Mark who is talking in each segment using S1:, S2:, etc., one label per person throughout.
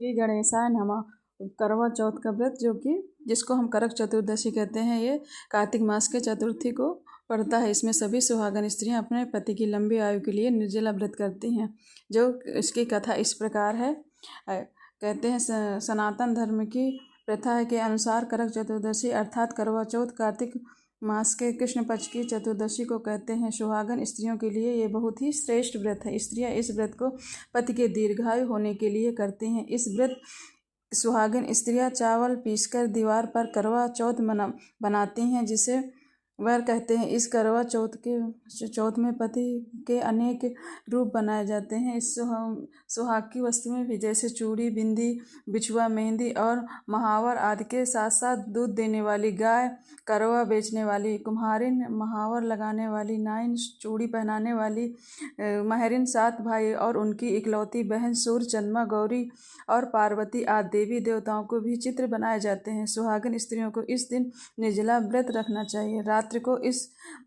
S1: श्री गणेशाय नमः। करवा चौथ का व्रत जिसको हम करक चतुर्दशी कहते हैं, ये कार्तिक मास के चतुर्थी को पड़ता है। इसमें सभी सुहागन स्त्रियां अपने पति की लंबी आयु के लिए निर्जला व्रत करती हैं। जो इसकी कथा इस प्रकार है। कहते हैं सनातन धर्म की प्रथा के अनुसार करक चतुर्दशी अर्थात करवा चौथ कार्तिक मास के कृष्ण पक्ष की चतुर्दशी को कहते हैं। सुहागन स्त्रियों के लिए ये बहुत ही श्रेष्ठ व्रत है। स्त्रियां इस व्रत को पति के दीर्घायु होने के लिए करती हैं। इस व्रत सुहागन स्त्रियां चावल पीसकर दीवार पर करवा चौथ बनाती हैं, जिसे वर कहते हैं। इस करवा चौथ में पति के अनेक रूप बनाए जाते हैं। इस सुहाग की वस्तुएं भी जैसे चूड़ी, बिंदी, बिछुआ, मेहंदी और महावर आदि के साथ साथ दूध देने वाली गाय, करवा बेचने वाली कुम्हारिन, महावर लगाने वाली नाइन, चूड़ी पहनाने वाली महरिन, 7 भाई और उनकी इकलौती बहन सूर्य, चंद्रमा, गौरी और पार्वती आदि देवी देवताओं को भी चित्र बनाए जाते हैं। सुहागन स्त्रियों को इस दिन निर्जला व्रत रखना चाहिए। रात्रि को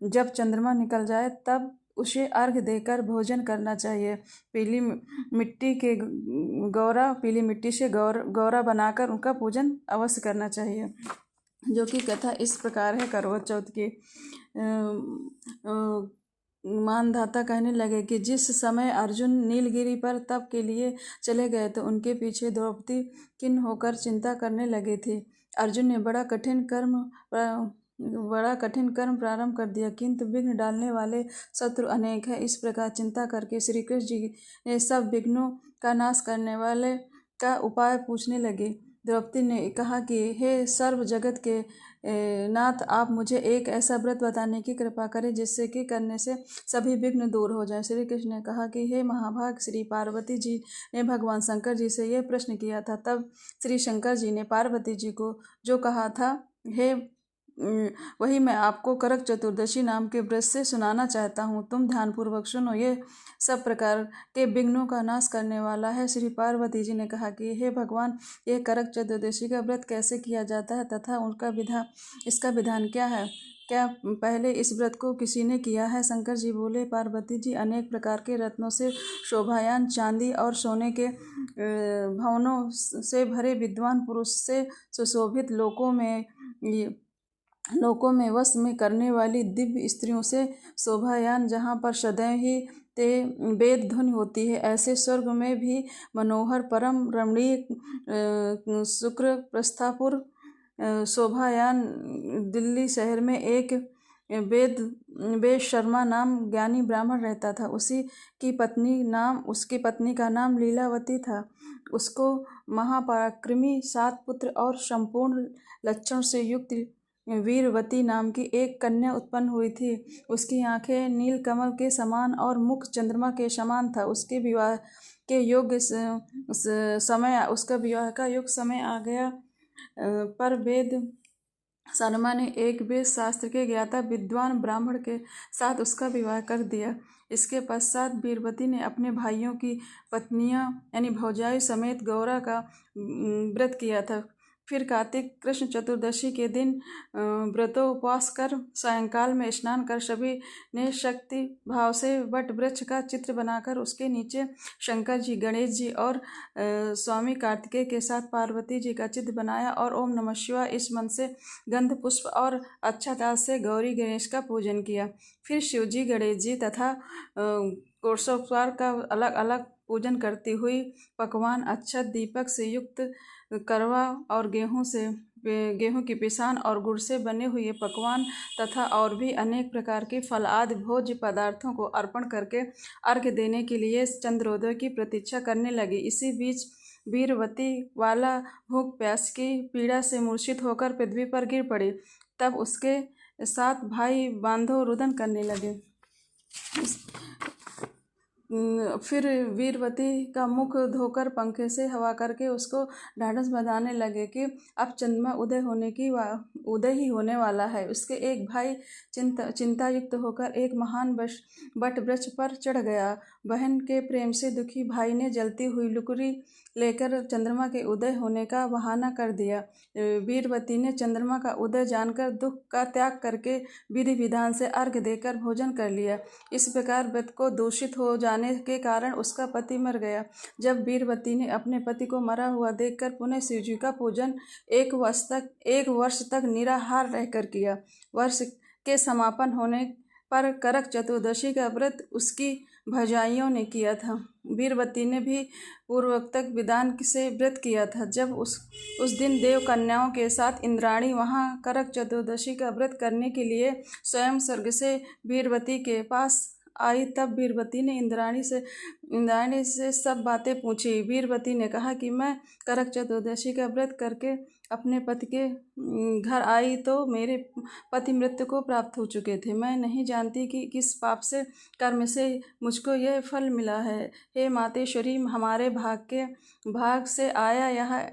S1: जब चंद्रमा निकल जाए तब उसे अर्घ्य देकर भोजन करना चाहिए। पीली मिट्टी से गौरा बनाकर उनका पूजन अवश्य करना चाहिए। जो कि कथा इस प्रकार है करवा चौथ की। मानधाता कहने लगे कि जिस समय अर्जुन नीलगिरी पर तप के लिए चले गए तो उनके पीछे द्रौपदी खिन्न होकर चिंता करने लगी थी। अर्जुन ने बड़ा कठिन कर्म प्रारंभ कर दिया, किंतु विघ्न डालने वाले शत्रु अनेक है। इस प्रकार चिंता करके श्री कृष्ण जी ने सब विघ्नों का नाश करने वाले का उपाय पूछने लगे। द्रौपदी ने कहा कि हे सर्व जगत के नाथ, आप मुझे एक ऐसा व्रत बताने की कृपा करें जिससे कि करने से सभी विघ्न दूर हो जाए। श्री कृष्ण ने कहा कि हे महाभाग, श्री पार्वती जी ने भगवान शंकर जी से यह प्रश्न किया था। तब श्री शंकर जी ने पार्वती जी को जो कहा था, वही मैं आपको करक चतुर्दशी नाम के व्रत से सुनाना चाहता हूँ। तुम ध्यानपूर्वक सुनो, ये सब प्रकार के विघ्नों का नाश करने वाला है। श्री पार्वती जी ने कहा कि हे भगवान, यह करक चतुर्दशी का व्रत कैसे किया जाता है तथा इसका विधान क्या है? क्या पहले इस व्रत को किसी ने किया है? शंकर जी बोले, पार्वती जी, अनेक प्रकार के रत्नों से शोभायान, चांदी और सोने के भवनों से भरे विद्वान पुरुष से सुशोभित लोकों में वश में करने वाली दिव्य स्त्रियों से शोभायान, जहाँ पर सदैव ही ते वेद ध्वनि होती है, ऐसे स्वर्ग में भी मनोहर परम रमणीय शुक्र प्रस्थापुर शोभायान। दिल्ली शहर में एक वेद शर्मा नाम ज्ञानी ब्राह्मण रहता था। उसकी पत्नी का नाम लीलावती था। उसको महापराक्रमी 7 पुत्र और संपूर्ण लक्षण से युक्त वीरवती नाम की एक कन्या उत्पन्न हुई थी। उसकी आंखें नीलकमल के समान और मुख चंद्रमा के समान था। उसका विवाह का योग समय आ गया, पर वेद शर्मा ने एक वेद शास्त्र के ज्ञाता विद्वान ब्राह्मण के साथ उसका विवाह कर दिया। इसके पश्चात वीरवती ने अपने भाइयों की पत्नियां यानी भौजाई समेत गौरा का व्रत किया था। फिर कार्तिक कृष्ण चतुर्दशी के दिन व्रतोपवास कर सायंकाल में स्नान कर सभी ने शक्ति भाव से वट वृक्ष का चित्र बनाकर उसके नीचे शंकर जी, गणेश जी और स्वामी कार्तिकेय के साथ पार्वती जी का चित्र बनाया और ओम नमः शिवाय इस मंत्र से गंध पुष्प और अक्षता से गौरी गणेश का पूजन किया। फिर शिव जी, गणेश जी तथा कोषोपचार का अलग अलग पूजन करती हुई पकवान, अक्षत, दीपक से युक्त करवा और गेहूं की पिसान और गुड़ से बने हुए पकवान तथा और भी अनेक प्रकार के फल आदि भोज्य पदार्थों को अर्पण करके अर्घ्य देने के लिए चंद्रोदय की प्रतीक्षा करने लगी। इसी बीच वीरवती वाला भूख प्यास की पीड़ा से मूर्छित होकर पृथ्वी पर गिर पड़ी। तब उसके 7 भाई बांधव रुदन करने लगे। फिर वीरवती का मुख धोकर पंखे से हवा करके उसको ढाढ़स बंधाने लगे कि अब चंद्रमा उदय ही होने वाला है। उसके एक भाई चिंता युक्त होकर एक महान बट वृक्ष पर चढ़ गया। बहन के प्रेम से दुखी भाई ने जलती हुई लुकड़ी लेकर चंद्रमा के उदय होने का बहाना कर दिया। वीरवती ने चंद्रमा का उदय जानकर दुख का त्याग करके विधि विधान से अर्घ्य देकर भोजन कर लिया। इस प्रकार व्रत को दूषित हो जाने के कारण उसका पति मर गया। जब वीरवती ने अपने पति को मरा हुआ देखकर पुनः शिवजी का पूजन एक वर्ष तक निराहार रहकर किया। वर्ष के समापन होने पर करक चतुर्दशी का व्रत उसकी भजाइयों ने किया था। वीरवती ने भी पूर्वोक्त विधान से व्रत किया था। जब उस दिन देव कन्याओं के साथ इंद्राणी वहां करक चतुर्दशी का व्रत करने के लिए स्वयं स्वर्ग से वीरवती के पास आई, तब वीरवती ने इंद्राणी से सब बातें पूछी। वीरवती ने कहा कि मैं करक चतुर्दशी का व्रत करके अपने पति के घर आई तो मेरे पति मृत्यु को प्राप्त हो चुके थे। मैं नहीं जानती कि किस पाप से कर्म से मुझको यह फल मिला है। हे मातेश्वरी, हमारे भाग से आया यह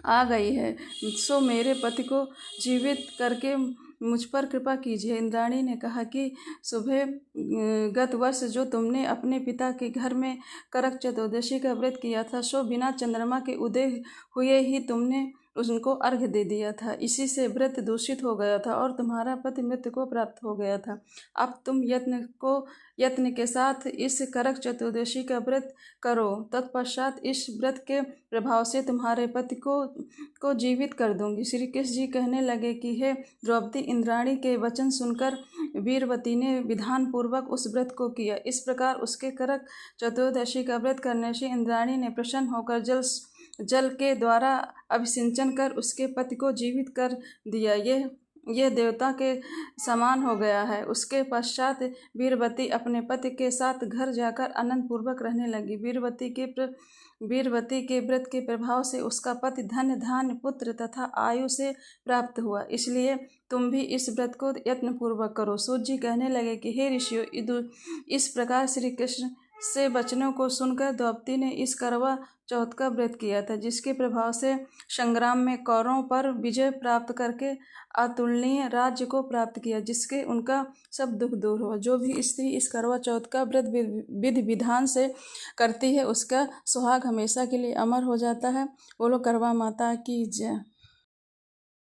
S1: आ गई है, सो मेरे पति को जीवित करके मुझ पर कृपा कीजिए। इंद्राणी ने कहा कि सुबह गत वर्ष जो तुमने अपने पिता के घर में करक चतुर्दशी का व्रत किया था, सो बिना चंद्रमा के उदय हुए ही तुमने उनको अर्घ्य दे दिया था। इसी से व्रत दूषित हो गया था और तुम्हारा पति मृत्यु को प्राप्त हो गया था। अब तुम यत्न के साथ इस करक चतुर्दशी का व्रत करो। तत्पश्चात इस व्रत के प्रभाव से तुम्हारे पति को जीवित कर दूंगी। श्री कृष्ण जी कहने लगे कि हे द्रौपदी, इंद्राणी के वचन सुनकर वीरवती ने विधान पूर्वक उस व्रत को किया। इस प्रकार उसके करक चतुर्दशी का व्रत करने से इंद्राणी ने प्रसन्न होकर जल के द्वारा अभिसिंचन कर उसके पति को जीवित कर दिया। यह देवता के समान हो गया है। उसके पश्चात वीरवती अपने पति के साथ घर जाकर आनंद पूर्वक रहने लगी। वीरवती के व्रत के प्रभाव से उसका पति धन धान्य पुत्र तथा आयु से प्राप्त हुआ। इसलिए तुम भी इस व्रत को यत्न पूर्वक करो। सूत जी कहने लगे कि हे ऋषियों, इस प्रकार श्री कृष्ण से वचनों को सुनकर द्रौपदी ने इस करवा चौथ का व्रत किया था, जिसके प्रभाव से संग्राम में कौरवों पर विजय प्राप्त करके अतुलनीय राज्य को प्राप्त किया, जिसके उनका सब दुख दूर हुआ। जो भी स्त्री इस करवा चौथ का व्रत विधि विधान से करती है, उसका सुहाग हमेशा के लिए अमर हो जाता है। बोलो करवा माता की जय।